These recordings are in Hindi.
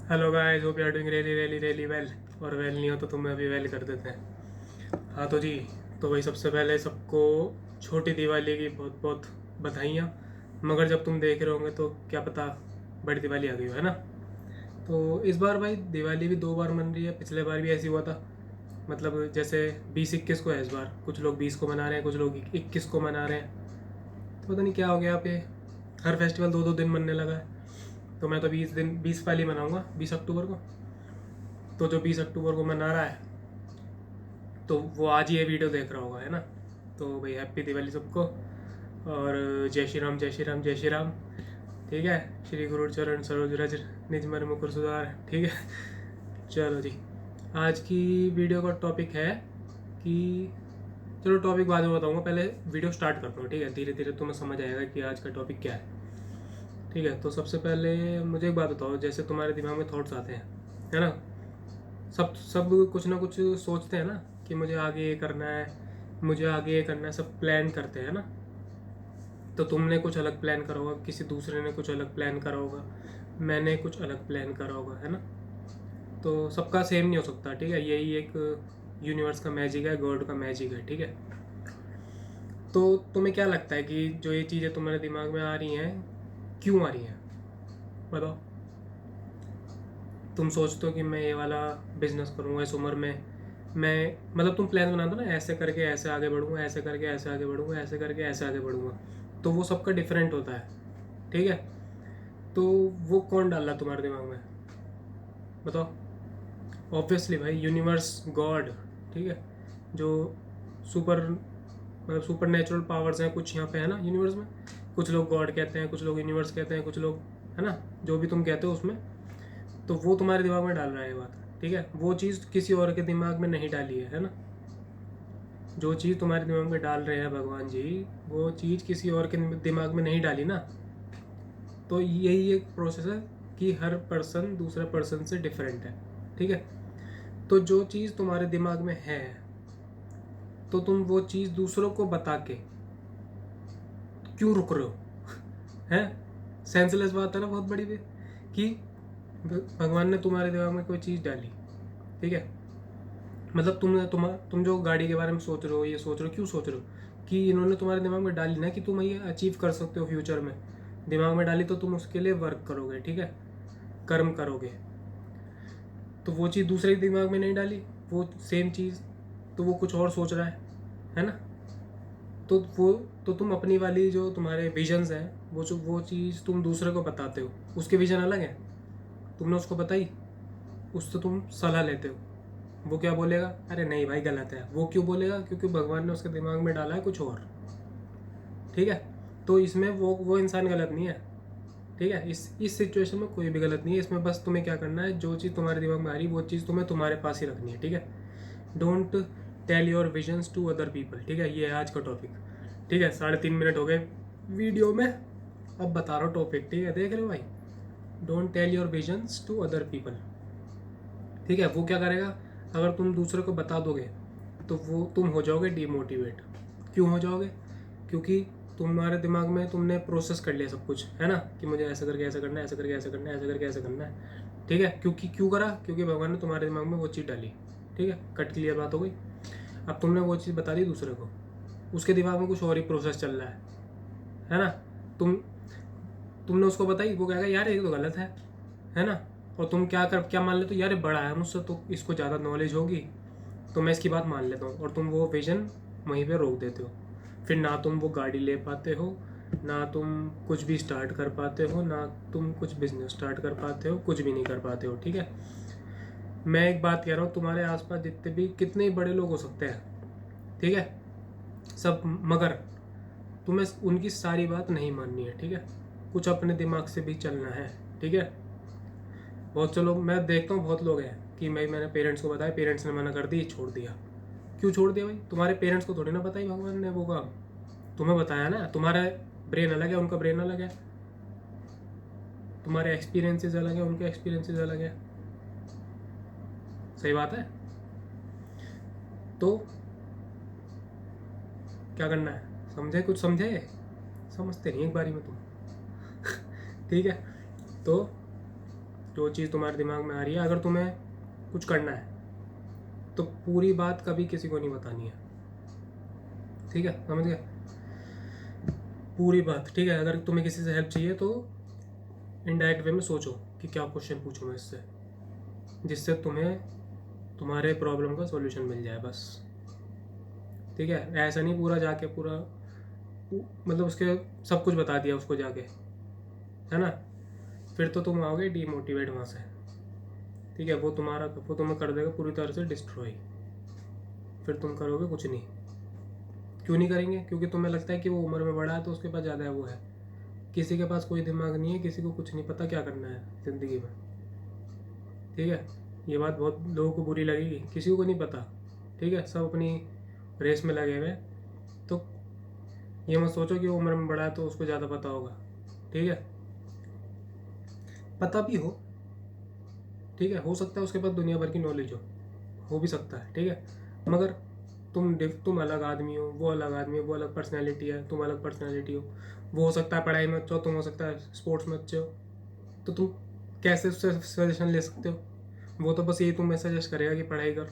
Hello guys, hope you are doing really really really well. और वेल नहीं हो तो तुम्हें अभी वेल कर देते हैं। हाँ तो जी, तो भाई सबसे पहले सबको छोटी दिवाली की बहुत बहुत बधाइयाँ। मगर जब तुम देख रहे होंगे तो क्या पता बड़ी दिवाली आ गई हो, है ना। तो इस बार भाई दिवाली भी 2 बार मन रही है। पिछले बार भी ऐसी हुआ था, मतलब जैसे 20-21 को है इस बार। कुछ लोग 20 को मना रहे हैं, कुछ लोग 21 को मना रहे हैं। तो पता नहीं क्या हो गया यहाँ पे, हर फेस्टिवल 2-2 दिन मनने लगा है। तो मैं तो 20 वाली मनाऊंगा, 20 अक्टूबर को। तो जो 20 अक्टूबर को मना रहा है तो वो आज ही ये वीडियो देख रहा होगा, है ना। तो भाई हैप्पी दिवाली सबको। और जय श्री राम, जय श्री राम, जय श्री राम। ठीक है। श्री गुरु चरण सरोज रज, निज मन मुकुर सुधार। ठीक है। चलो जी, आज की वीडियो का टॉपिक है कि, चलो टॉपिक बाद में बताऊंगा, पहले वीडियो स्टार्ट करता हूँ। ठीक है, धीरे धीरे तुम्हें समझ आएगा कि आज का टॉपिक क्या है। ठीक है। तो सबसे पहले मुझे एक बात बताओ, जैसे तुम्हारे दिमाग में थॉट्स आते हैं, है ना। सब सब कुछ ना कुछ सोचते हैं ना कि मुझे आगे ये करना है, मुझे आगे ये करना है, सब प्लान करते हैं ना। तो तुमने कुछ अलग प्लान करा होगा, किसी दूसरे ने कुछ अलग प्लान करा होगा, मैंने कुछ अलग प्लान करा होगा, है ना। तो सबका सेम नहीं हो सकता। ठीक है, यही एक यूनिवर्स का मैजिक है, गॉड का मैजिक है। ठीक है। तो तुम्हें क्या लगता है कि जो ये चीज़ें तुम्हारे दिमाग में आ रही हैं, क्यों आ रही हैं, बताओ। तुम सोचते हो कि मैं ये वाला बिजनेस करूँगा इस उम्र में, मैं मतलब तुम प्लान बनाते हो ना, ऐसे करके ऐसे आगे बढ़ूँगा, ऐसे करके ऐसे आगे बढ़ूँगा, ऐसे करके ऐसे आगे बढ़ूँगा। तो वो सबका डिफरेंट होता है। ठीक है। तो वो कौन डाल रहा तुम्हारे दिमाग में, बताओ। ऑब्वियसली भाई, यूनिवर्स, गॉड। ठीक है। जो सुपर मतलब सुपर नेचुरल पावर्स हैं कुछ यहाँ पे, है ना, यूनिवर्स में। कुछ लोग गॉड कहते हैं, कुछ लोग यूनिवर्स कहते हैं, कुछ लोग, है ना, जो भी तुम कहते हो उसमें। तो वो तुम्हारे दिमाग में डाल रहा है ये बात। ठीक है। वो चीज़ किसी और के दिमाग में नहीं डाली है ना। जो चीज़ तुम्हारे दिमाग में डाल रहे हैं भगवान जी, वो चीज़ किसी और के दिमाग में नहीं डाली ना। तो यही एक प्रोसेस है कि हर पर्सन दूसरे पर्सन से डिफरेंट है। ठीक है। तो जो चीज़ तुम्हारे दिमाग में है, तो तुम वो चीज़ दूसरों को बता के क्यों रुक रहे हो, हैं। सेंसलेस बात है ना, बहुत बड़ी भी, कि भगवान ने तुम्हारे दिमाग में कोई चीज़ डाली। ठीक है। मतलब तुम जो गाड़ी के बारे में सोच रहे हो, ये सोच रहे हो, क्यों सोच रहे हो कि इन्होंने तुम्हारे दिमाग में डाली ना कि तुम ये अचीव कर सकते हो फ्यूचर में। दिमाग में डाली तो तुम उसके लिए वर्क करोगे। ठीक है, कर्म करोगे। तो वो चीज़ दूसरे के दिमाग में नहीं डाली, वो सेम चीज़, तो वो कुछ और सोच रहा है ना। तो वो, तो तुम अपनी वाली जो तुम्हारे विजन्स हैं, वो चीज़ तुम दूसरे को बताते हो, उसके विजन अलग है, तुमने उसको बताई, उससे तुम सलाह लेते हो। वो क्या बोलेगा, अरे नहीं भाई गलत है। वो क्यों बोलेगा, क्योंकि भगवान ने उसके दिमाग में डाला है कुछ और। ठीक है। तो इसमें वो इंसान गलत नहीं है। ठीक है। इस सिचुएशन में कोई भी गलत नहीं है। इसमें बस तुम्हें क्या करना है, जो चीज़ तुम्हारे दिमाग में आ रही है वो चीज़ तुम्हें तुम्हारे पास ही रखनी है। ठीक है। Don't tell your visions to other people. ठीक है, ये है आज का टॉपिक। ठीक है, 3.5 मिनट हो गए वीडियो में, अब बता रहा हूँ टॉपिक। ठीक है, देख रहे हो भाई। Don't tell your visions to other people. ठीक है। वो क्या करेगा, अगर तुम दूसरे को बता दोगे तो वो तुम हो जाओगे डिमोटिवेट। क्यों हो जाओगे, क्योंकि तुम्हारे दिमाग में तुमने प्रोसेस कर लिया सब कुछ, है ना, कि मुझे ऐसा करके ऐसा करना है, ऐसा करके ऐसा करना है, ऐसा करके ऐसा करना है। ठीक है। क्योंकि क्यों करा, क्योंकि भगवान ने तुम्हारे दिमाग में वो चीज़ डाली। ठीक है, कट क्लियर बात हो गई। अब तुमने वो चीज़ बता दी दूसरे को, उसके दिमाग में कुछ और ही प्रोसेस चल रहा है ना। तुम तुमने उसको बताई, वो कहेगा यार ये तो गलत है ना। और तुम क्या मान लेते हो, यार ये बड़ा है मुझसे तो इसको ज़्यादा नॉलेज होगी, तो मैं इसकी बात मान लेता हूँ। और तुम वो विजन वहीं पे रोक देते हो। फिर ना तुम वो गाड़ी ले पाते हो, ना तुम कुछ भी स्टार्ट कर पाते हो, ना तुम कुछ बिजनेस स्टार्ट कर पाते हो, कुछ भी नहीं कर पाते हो। ठीक है। मैं एक बात कह रहा हूँ, तुम्हारे आसपास जितने भी कितने ही बड़े लोग हो सकते हैं, ठीक है, सब, मगर तुम्हें उनकी सारी बात नहीं माननी है। ठीक है, कुछ अपने दिमाग से भी चलना है। ठीक है। बहुत से लोग, मैं देखता हूँ बहुत लोग हैं कि मैंने पेरेंट्स को बताया, पेरेंट्स ने मना कर दी, छोड़ दिया। क्यों छोड़ दिया भाई, तुम्हारे पेरेंट्स को थोड़ी ना पता ही भगवान ने वो काम, तुम्हें बताया ना। तुम्हारा ब्रेन अलग है, उनका ब्रेन अलग है, तुम्हारे एक्सपीरियंसेस अलग है, उनके एक्सपीरियंसेस अलग है। सही बात है। तो क्या करना है, समझे, कुछ समझे, समझते नहीं एक बारी में तुम। ठीक है। तो जो चीज़ तुम्हारे दिमाग में आ रही है, अगर तुम्हें कुछ करना है तो पूरी बात कभी किसी को नहीं बतानी है, ठीक है, समझ गए? पूरी बात, ठीक है। अगर तुम्हें किसी से हेल्प चाहिए तो इनडायरेक्ट वे में सोचो कि क्या क्वेश्चन पूछूँ मैं इससे, जिससे तुम्हें तुम्हारे प्रॉब्लम का सॉल्यूशन मिल जाए, बस, ठीक है। ऐसा नहीं पूरा जाके पूरा मतलब उसके सब कुछ बता दिया उसको जाके, है ना, फिर तो तुम आओगे डीमोटिवेट वहाँ से, ठीक है। वो तुम्हें कर देगा पूरी तरह से डिस्ट्रॉय, फिर तुम करोगे कुछ नहीं। क्यों नहीं करेंगे? क्योंकि तुम्हें लगता है कि वो उम्र में बड़ा है तो उसके पास ज़्यादा है, वो है। किसी के पास कोई दिमाग नहीं है, किसी को कुछ नहीं पता क्या करना है ज़िंदगी में, ठीक है। ये बात बहुत लोगों को बुरी लगेगी, किसी को नहीं पता, ठीक है, सब अपनी रेस में लगे हुए। तो ये मत सोचो कि वो उम्र में बड़ा है तो उसको ज़्यादा पता होगा, ठीक है। पता भी हो, ठीक है, हो सकता है उसके पास दुनिया भर की नॉलेज हो भी सकता है, ठीक है, मगर तुम अलग आदमी हो, वो अलग आदमी हो, वो अलग पर्सनैलिटी है, तुम अलग पर्सनैलिटी हो। वो हो सकता है पढ़ाई में अच्छा हो, तुम हो सकता है स्पोर्ट्स में अच्छे हो, तो तुम कैसे उससे सजेशन ले सकते हो? वो तो बस यही तुम्हें सजेस्ट करेगा कि पढ़ाई कर।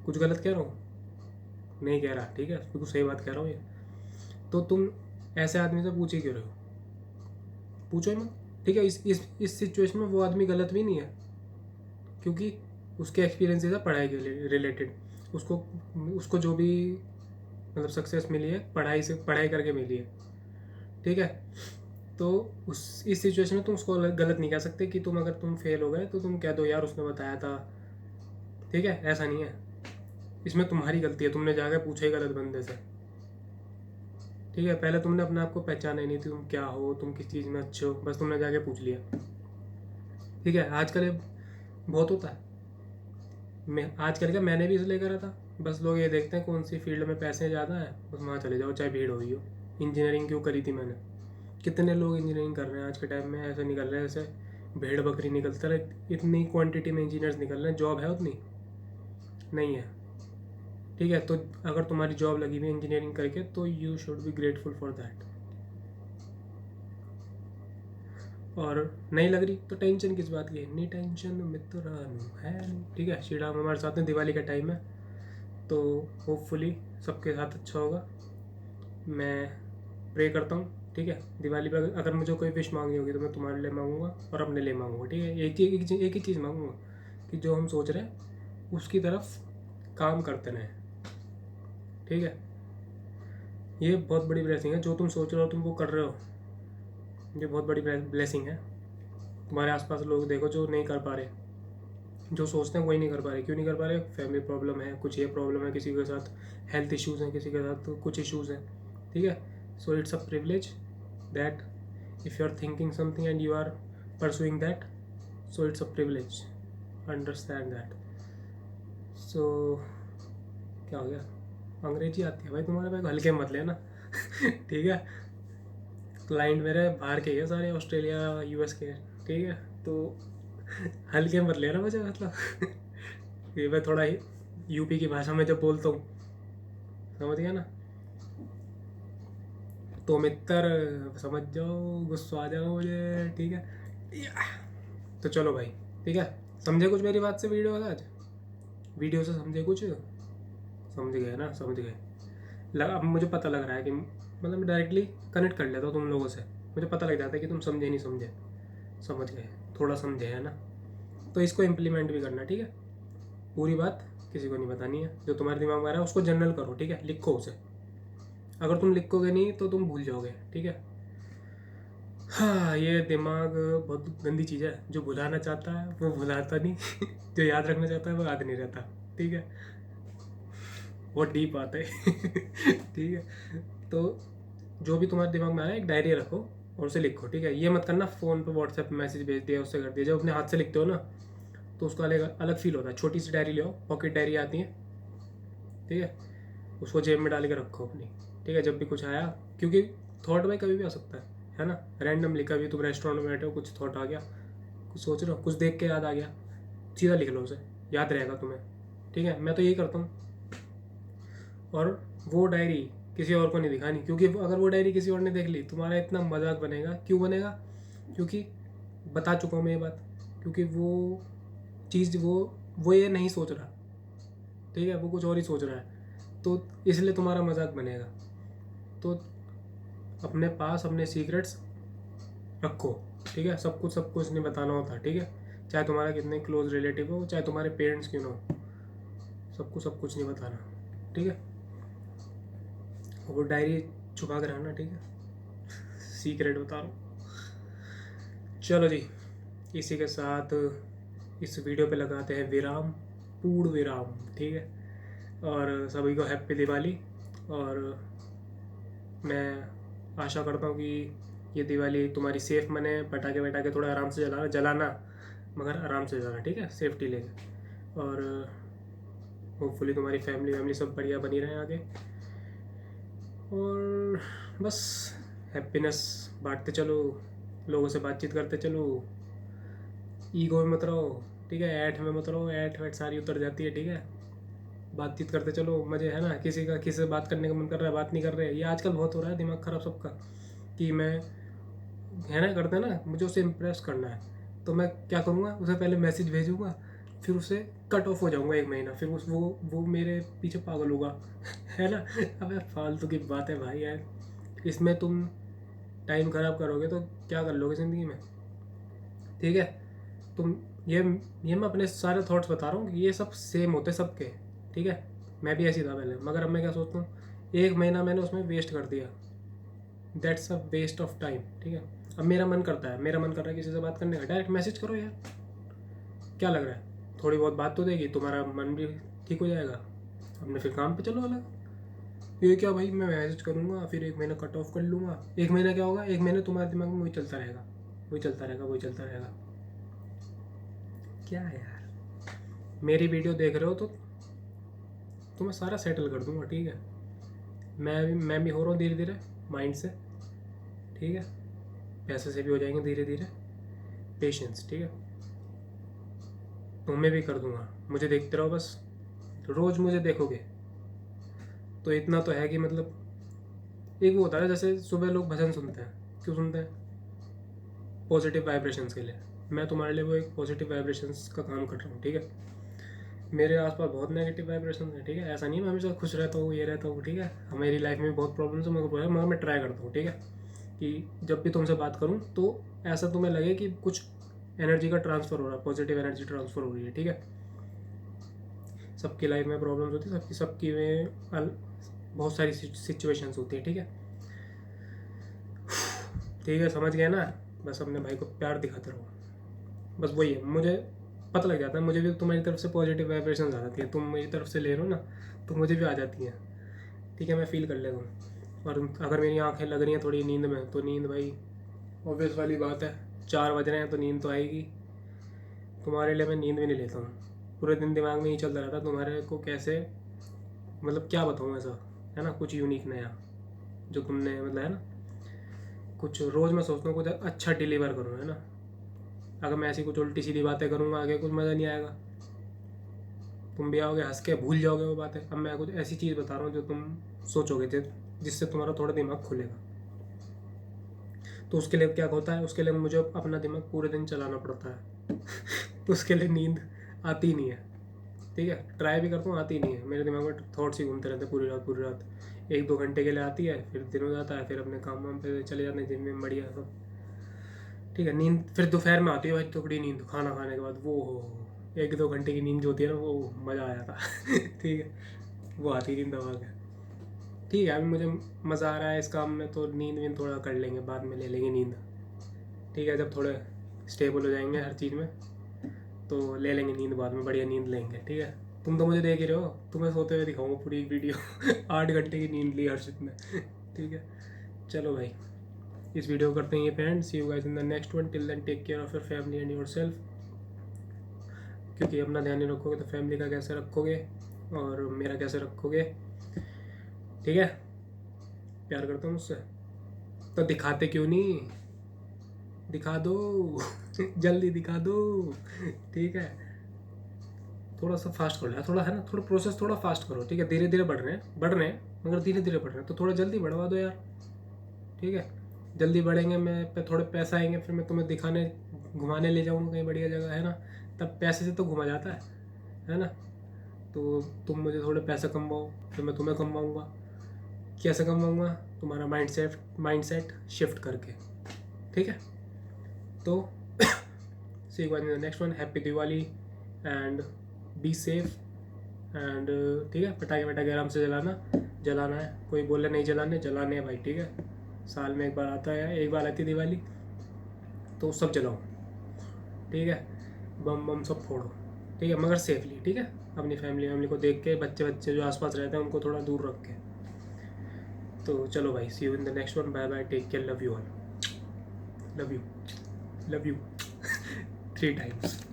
कुछ गलत कह रहा हूँ? नहीं कह रहा, ठीक है, बिल्कुल सही बात कह रहा हूँ ये। तो तुम ऐसे आदमी से पूछ ही क्यों रहे हो? पूछो ही मत, ठीक है। इस सिचुएशन में वो आदमी गलत भी नहीं है, क्योंकि उसके एक्सपीरियंसेस है पढ़ाई के रिलेटेड। उसको उसको जो भी मतलब सक्सेस मिली है पढ़ाई करके मिली है, ठीक है। तो उस इस सिचुएशन में तुम उसको गलत नहीं कह सकते कि तुम अगर तुम फेल हो गए तो तुम कह दो यार उसने बताया था, ठीक है, ऐसा नहीं है। इसमें तुम्हारी गलती है, तुमने जाकर पूछा ही गलत बंदे से, ठीक है। पहले तुमने अपने आप को पहचाना ही नहीं, तुम क्या हो, तुम किस चीज़ में अच्छे हो, बस तुमने जाके पूछ लिया, ठीक है। आजकल ये बहुत होता है। आजकल क्या, मैंने भी इसलिए करा था, बस लोग ये देखते हैं कौन सी फील्ड में पैसे ज़्यादा हैं, बस वहाँ चले जाओ चाहे भीड़ हुई हो। इंजीनियरिंग क्यों करी थी मैंने? कितने लोग इंजीनियरिंग कर रहे हैं आज के टाइम में, ऐसे निकल रहे हैं जैसे भेड़ बकरी निकलता है, इतनी क्वांटिटी में इंजीनियर्स निकल रहे हैं। जॉब है उतनी नहीं है, ठीक है। तो अगर तुम्हारी जॉब लगी हुई है इंजीनियरिंग करके तो you should be grateful for that. और नहीं लग रही तो टेंशन किस बात की है? नहीं टेंशन मित्रानु है नहीं, ठीक है। श्री राम हमारे साथ में, दिवाली का टाइम है तो होपफुली सबके साथ अच्छा होगा। मैं प्रे करता हूँ, ठीक है। दिवाली पर अगर मुझे कोई विश मांगनी होगी तो मैं तुम्हारे लिए मांगूंगा और अपने लिए मांगूंगा, ठीक है। एक ही चीज़ मांगूंगा कि जो हम सोच रहे हैं उसकी तरफ काम करते रहें, ठीक है। ये बहुत बड़ी ब्लेसिंग है, जो तुम सोच रहे हो तुम वो कर रहे हो, ये बहुत बड़ी ब्लेसिंग है। तुम्हारे आसपास लोग देखो जो नहीं कर पा रहे, जो सोचते हैं वही नहीं कर पा रहे। क्यों नहीं कर पा रहे? फैमिली प्रॉब्लम है, कुछ ये प्रॉब्लम है, किसी के साथ हेल्थ इश्यूज़ हैं, किसी के साथ कुछ इश्यूज़ हैं, ठीक है। So it's a privilege that if you are thinking something and you are pursuing that, so it's a privilege, understand that. So क्या हो गया? अंग्रेजी आती है भाई तुम्हारे भाई को, हल्के मत लेना ठीक है। क्लाइंट मेरे बाहर के ही है सारे, ऑस्ट्रेलिया यूएस के, ठीक है। तो हल्के मत लेना मुझे, मतलब ये मैं थोड़ा ही यूपी की भाषा में जब बोलता हूँ, समझ गया ना? तो मित्र समझ जाओ, गुस्सा आ जाओ मुझे, ठीक है। तो चलो भाई, ठीक है, समझे कुछ मेरी बात से? वीडियो से समझे कुछ? समझ गए ना? समझ गए। अब मुझे पता लग रहा है कि मतलब मैं डायरेक्टली कनेक्ट कर लेता हूँ तुम लोगों से, मुझे पता लग जाता है कि तुम समझे नहीं समझे। समझ गए, थोड़ा समझे, है ना? तो इसको इम्प्लीमेंट भी करना, ठीक है। पूरी बात किसी को नहीं बतानी है, जो तुम्हारे दिमाग में आ रहा है उसको जनरल करो, ठीक है, लिखो उसे। अगर तुम लिखोगे नहीं तो तुम भूल जाओगे, ठीक है। हाँ, ये दिमाग बहुत गंदी चीज़ है, जो भुलाना चाहता है वो भुलाता नहीं जो याद रखना चाहता है वो याद नहीं रहता, ठीक है। बहुत डीप बात है ठीक है। तो जो भी तुम्हारे दिमाग में आया एक डायरी रखो और उसे लिखो, ठीक है। ये मत करना फ़ोन पे व्हाट्सएप मैसेज भेज दिया उससे कर दिया। जब अपने हाथ से लिखते हो ना तो उसका अलग अलग फील होता है। छोटी सी डायरी ले आओ, पॉकेट डायरी आती है, ठीक है, उसको जेब में डाल के रखो अपनी, ठीक है। जब भी कुछ आया, क्योंकि थॉट भाई कभी भी आ सकता है ना, रैंडमली। कभी तुम रेस्टोरेंट में बैठे हो, कुछ थॉट आ गया, कुछ सोच रहे हो, कुछ देख के याद आ गया, सीधा लिख लो उसे, याद रहेगा तुम्हें, ठीक है। मैं तो यही करता हूँ। और वो डायरी किसी और को नहीं दिखानी, क्योंकि अगर वो डायरी किसी और ने देख ली तुम्हारा इतना मजाक बनेगा। क्यों बनेगा? क्योंकि बता चुका हूँ मैं ये बात, क्योंकि वो चीज़ वो ये नहीं सोच रहा, ठीक है, वो कुछ और ही सोच रहा है, तो इसलिए तुम्हारा मजाक बनेगा। तो अपने पास अपने सीक्रेट्स रखो, ठीक है। सब कुछ नहीं बताना होता, ठीक है। चाहे तुम्हारा कितने क्लोज रिलेटिव हो, चाहे तुम्हारे पेरेंट्स क्यों ना हो, सब कुछ नहीं बताना, ठीक है। वो डायरी छुपा कर रखना, ठीक है। सीक्रेट बता रहा हूँ। चलो जी, इसी के साथ इस वीडियो पे लगाते हैं विराम, पूर्ण विराम, ठीक है। और सभी को हैप्पी दिवाली। और मैं आशा करता हूँ कि ये दिवाली तुम्हारी सेफ मने। पटाखे वटाखे थोड़ा आराम से जलाना, मगर आराम से जलाना, ठीक है, सेफ्टी लेके। और होपफुली तुम्हारी फैमिली सब बढ़िया बनी रहे आगे। और बस हैप्पीनेस बांटते चलो, लोगों से बातचीत करते चलो, ईगो में मत रहो, ठीक है। ऐठ में मत रहो, ऐठ वैठ सारी उतर जाती है, ठीक है। बातचीत करते चलो, मज़े है ना। किसी से बात करने का मन कर रहा है, बात नहीं कर रहे। ये आजकल बहुत हो रहा है, दिमाग ख़राब सबका, कि मैं है ना, करते हैं ना, मुझे उसे इम्प्रेस करना है, तो मैं क्या करूँगा, उसे पहले मैसेज भेजूँगा, फिर उसे कट ऑफ हो जाऊँगा 1 महीना, फिर वो मेरे पीछे पागल होगा। है ना। अबे फालतू की बात है भाई यार, इसमें तुम टाइम ख़राब करोगे तो क्या कर लोगे ज़िंदगी में, ठीक है। तुम ये मैं अपने सारे थॉट्स बता रहा हूँ कि ये सब सेम होते सबके, ठीक है। मैं भी ऐसी था पहले, मगर अब मैं क्या सोचता हूँ, 1 महीना मैंने उसमें वेस्ट कर दिया, that's a waste of time, ठीक है। अब मेरा मन कर रहा है किसी से बात करने का, डायरेक्ट मैसेज करो यार, क्या लग रहा है, थोड़ी बहुत बात तो देगी, तुम्हारा मन भी ठीक हो जाएगा, अपने फिर काम पे चलो अलग। ये क्या भाई, मैं मैसेज करूँगा फिर 1 महीना कट ऑफ कर लूँगा, 1 महीना क्या होगा, 1 महीने तुम्हारे दिमाग में वही चलता रहेगा, वही चलता रहेगा, वही चलता रहेगा। क्या है यार, मेरी वीडियो देख रहे हो तो तुम्हें सारा सेटल कर दूंगा, ठीक है। मैं भी हो रहा हूँ धीरे धीरे माइंड से, ठीक है। पैसे से भी हो जाएंगे धीरे धीरे, पेशेंस, ठीक है। तुम्हें भी कर दूंगा, मुझे देखते रहो बस, रोज़ मुझे देखोगे तो इतना तो है कि मतलब, एक वो होता है जैसे सुबह लोग भजन सुनते हैं, क्यों सुनते हैं, पॉजिटिव वाइब्रेशंस के लिए। मैं तुम्हारे लिए वो एक पॉजिटिव वाइब्रेशंस का काम कर रहा हूँ, ठीक है। मेरे आसपास बहुत नेगेटिव वाइब्रेशन है, ठीक है। ऐसा नहीं मैं हमेशा खुश रहता हूँ, ये रहता हूँ, ठीक है। मेरी लाइफ में बहुत प्रॉब्लम्स है, मगर मैं ट्राई करता हूँ, ठीक है, कि जब भी तुमसे बात करूँ तो ऐसा तुम्हें लगे कि कुछ एनर्जी का ट्रांसफ़र हो रहा है, पॉजिटिव एनर्जी ट्रांसफ़र हो रही है, ठीक है। सबकी लाइफ में प्रॉब्लम्स होती है, सबकी में बहुत सारी सिचुएशंस होती है, ठीक है। ठीक है, समझ गए ना। बस अपने भाई को प्यार दिखाते रहो, बस वही है। मुझे पता लग जाता है, मुझे भी तुम्हारी तरफ से पॉजिटिव वाइब्रेशन आ जाती है, तुम मेरी तरफ से ले रहे हो ना, तो मुझे भी आ जाती हैं, ठीक है। मैं फील कर लेता हूँ। और अगर मेरी आंखें लग रही हैं थोड़ी नींद में, तो नींद भाई ऑब्वियस वाली बात है, 4 बज रहे हैं तो नींद तो आएगी। तुम्हारे लिए मैं नींद भी नहीं लेता हूँ, पूरे दिन दिमाग में ही चलता रहता है तुम्हारे को कैसे, मतलब क्या बताऊँ ऐसा, है ना, कुछ यूनिक नया जो तुमने, मतलब है ना, कुछ रोज़ मैं सोचता हूँ कुछ अच्छा डिलीवर करूँ, है ना। अगर मैं ऐसी कुछ उल्टी सीधी बातें करूँगा आगे कुछ मज़ा नहीं आएगा, तुम भी आओगे हंस के भूल जाओगे वो बातें। अब मैं कुछ ऐसी चीज़ बता रहा हूँ जो तुम सोचोगे, जिससे तुम्हारा थोड़ा दिमाग खुलेगा। तो उसके लिए क्या होता है, उसके लिए मुझे अपना दिमाग पूरे दिन चलाना पड़ता है। तो उसके लिए नींद आती नहीं है, ठीक है। ट्राई भी करता हूँ, आती नहीं है, मेरे दिमाग में थॉट्स ही घूमते रहते हैं पूरी रात। 1-2 घंटे के लिए आती है, फिर दिन हो जाता है, फिर अपने काम वाम पे चले जाते हैं, जिम में बढ़िया सब, ठीक है। नींद फिर दोपहर में आती है भाई, टुकड़ी नींद, खाना खाने के बाद, वो हो 1-2 घंटे की नींद जो होती है ना, वो मज़ा आ जाता। ठीक है, वो आती नींद दबा के, ठीक है। अभी मुझे मज़ा आ रहा है इस काम में, तो नींद वींद थोड़ा कर लेंगे, बाद में ले लेंगे नींद, ठीक है। जब थोड़े स्टेबल हो जाएंगे हर चीज़ में, तो ले लेंगे नींद, बाद में बढ़िया नींद लेंगे, ठीक है। तुम तो मुझे देख ही रहे हो, तुम्हें सोते हुए दिखाऊंगा पूरी वीडियो। 8 घंटे की नींद ली हर्षित ने, ठीक है। चलो भाई, इस वीडियो को करते हैं ये पे end, see you guys in the next one. Till then take care of your family and yourself, क्योंकि अपना ध्यान नहीं रखोगे तो फैमिली का कैसे रखोगे, और मेरा कैसे रखोगे, ठीक है। प्यार करता हूँ मुझसे, तो दिखाते क्यों नहीं, दिखा दो। जल्दी दिखा दो, ठीक है। थोड़ा सा फास्ट करो यार, थोड़ा है ना, थोड़ा प्रोसेस थोड़ा फास्ट करो, ठीक है। धीरे धीरे बढ़ रहे हैं मगर धीरे धीरे बढ़ रहे हैं, तो थोड़ा जल्दी बढ़वा दो यार, ठीक है। जल्दी बढ़ेंगे, मैं पे थोड़े पैसे आएंगे, फिर मैं तुम्हें दिखाने घुमाने ले जाऊँगा कहीं बढ़िया जगह, है ना। तब पैसे से तो घुमा जाता है ना। तो तुम मुझे थोड़े पैसे कमवाओ, फिर मैं तुम्हें कमवाऊँगा। कैसे कमवाऊँगा? तुम्हारा माइंडसेट शिफ्ट करके, ठीक है। तो see you in the next one. Happy Diwali and be safe and ठीक है। पटाखे वटाखे आराम से जलाना है। कोई बोले नहीं जलाने हैं भाई, ठीक है। साल में एक बार आता है, एक बार आती है दिवाली, तो सब जलाओ, ठीक है। बम बम सब फोड़ो, ठीक है, मगर सेफली, ठीक है। अपनी फैमिली को देख के, बच्चे जो आसपास रहते हैं उनको थोड़ा दूर रख के। तो चलो भाई, see you in the next one. Bye bye, take care, love you all, love you 3 times।